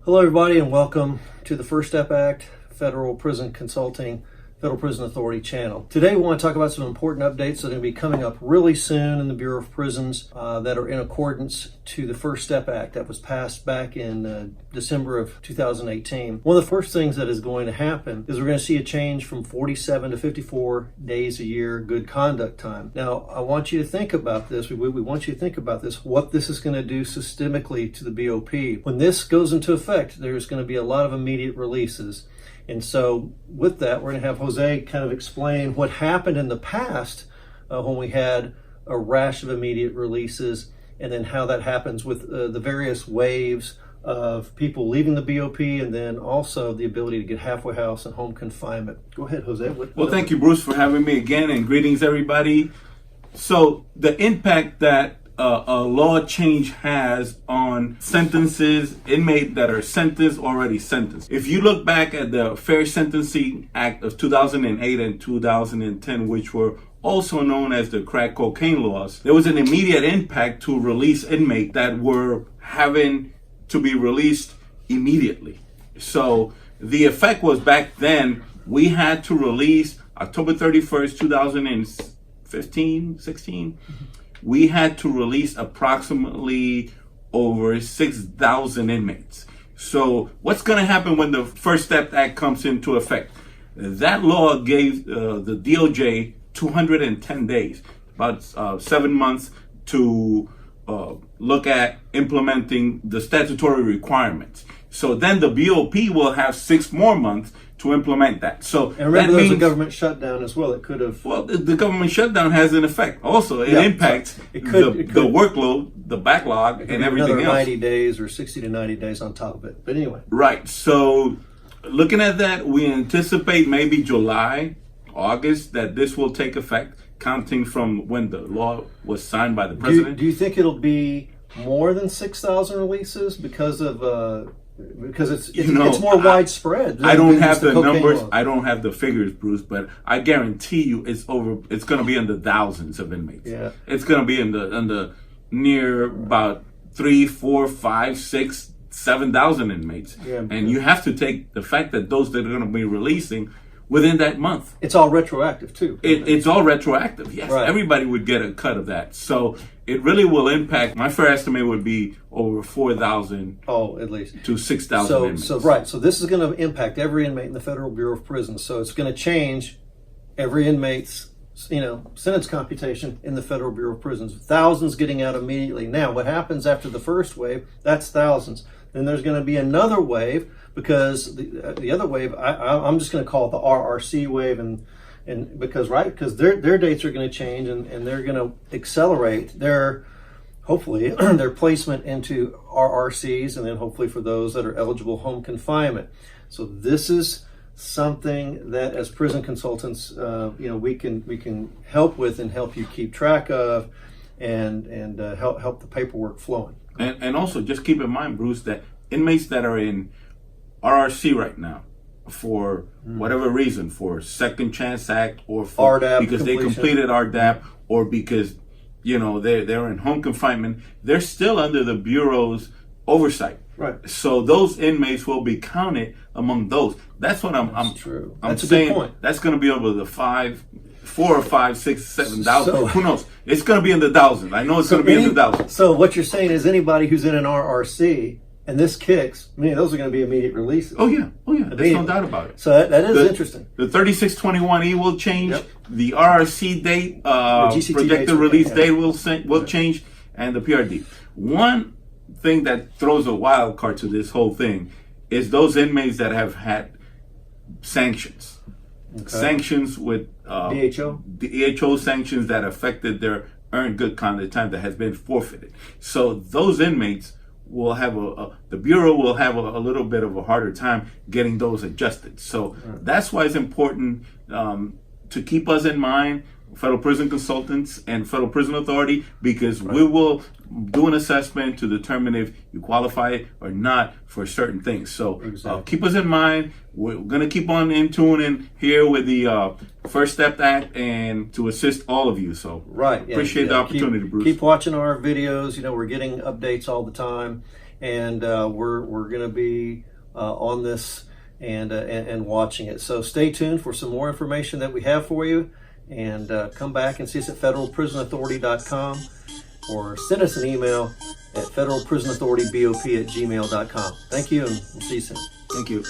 Hello, everybody, and welcome to the First Step Act Federal Prison Consulting Federal Prison Authority channel. Today, we want to talk about some important updates that are going to be coming up really soon in the Bureau of Prisons that are in accordance to the First Step Act that was passed back in December of 2018. One of the first things that is going to happen is we're going to see a change from 47 to 54 days a year good conduct time. Now, I want you to think about this. We want you to think about this, what this is going to do systemically to the BOP. When this goes into effect, there's going to be a lot of immediate releases. And so with that, we're going to have Jose kind of explain what happened in the past when we had a rash of immediate releases, and then how that happens with the various waves of people leaving the BOP, and then also the ability to get halfway house and home confinement. Go ahead, Jose. Well, thank you, Bruce, for having me again, and greetings, everybody. So the impact that a law change has on sentences, inmates that are sentenced, already sentenced. If you look back at the Fair Sentencing Act of 2008 and 2010, which were also known as the crack cocaine laws, there was an immediate impact to release inmates that were having to be released immediately. So the effect was, back then, we had to release October 31st, 2015, 16. We had to release approximately over 6,000 inmates. So what's going to happen when the First Step Act comes into effect? That law gave the DOJ 210 days, about 7 months, to look at implementing the statutory requirements. So then the BOP will have 6 more months to implement that. So and remember, there's a government shutdown as well. It could have. Well, the government shutdown has an effect. Also, it impacts the workload, the backlog, and everything else. 90 days or 60 to 90 days on top of it. But anyway. Right. So looking at that, we anticipate maybe July, August, that this will take effect, counting from when the law was signed by the president. Do you think it'll be more than 6,000 releases because of because it's more widespread? I don't have the numbers. Law. I don't have the figures, Bruce, but I guarantee you it's going to be in the thousands of inmates. Yeah, it's going to be in the near about 3, 4, 5, 6, 7,000 inmates. Yeah, and you have to take the fact that those that are going to be releasing within that month. It's all retroactive too. It's all retroactive. Yes, right. Everybody would get a cut of that. So it really will impact. My fair estimate would be over 4,000. Oh, at least to 6,000 inmates. So right. So this is going to impact every inmate in the Federal Bureau of Prisons. So it's going to change every inmate's sentence computation in the Federal Bureau of Prisons. Thousands getting out immediately. Now, what happens after the first wave? That's thousands. Then there's going to be another wave, because the other wave, I'm just going to call it the RRC wave, and because their dates are going to change, and they're going to accelerate their, hopefully, their placement into RRCs, and then hopefully for those that are eligible, home confinement. So this is something that, as prison consultants, we can help with and help you keep track of, and help the paperwork flowing. And also, just keep in mind, Bruce, that inmates that are in RRC right now, for whatever reason, for Second Chance Act, or for RDAP because completion. They completed RDAP, or because they're in home confinement, they're still under the Bureau's oversight. Right. So those inmates will be counted among those. That's what I'm true. I'm That's saying. A good point. That's going to be over the 4 or 5, 6, 7,000. Who knows? It's going to be in the thousands. I know it's going to be in the thousands. So what you're saying is, anybody who's in an RRC and this kicks, those are going to be immediate releases. Oh yeah. There's no doubt about it. So that is interesting. The 3621E will change. Yep. The RRC date, projected release date will change, and the PRD. One thing that throws a wild card to this whole thing is those inmates that have had sanctions. Okay. Sanctions with DHO sanctions that affected their earned good conduct time that has been forfeited. So those inmates will have the Bureau will have a little bit of a harder time getting those adjusted. So that's why it's important to keep us in mind, Federal Prison Consultants and Federal Prison Authority, because we will do an assessment to determine if you qualify or not for certain things. So keep us in mind. We're going to keep on in tuning here with the First Step Act, and to assist all of you. So appreciate the opportunity, Bruce. Keep watching our videos. We're getting updates all the time. and we're going to be on this and watching it. So stay tuned for some more information that we have for you, and come back and see us at federalprisonauthoritybop, or send us an email at federalprisonauthoritybop@gmail.com. Thank you, and we'll see you soon. Thank you.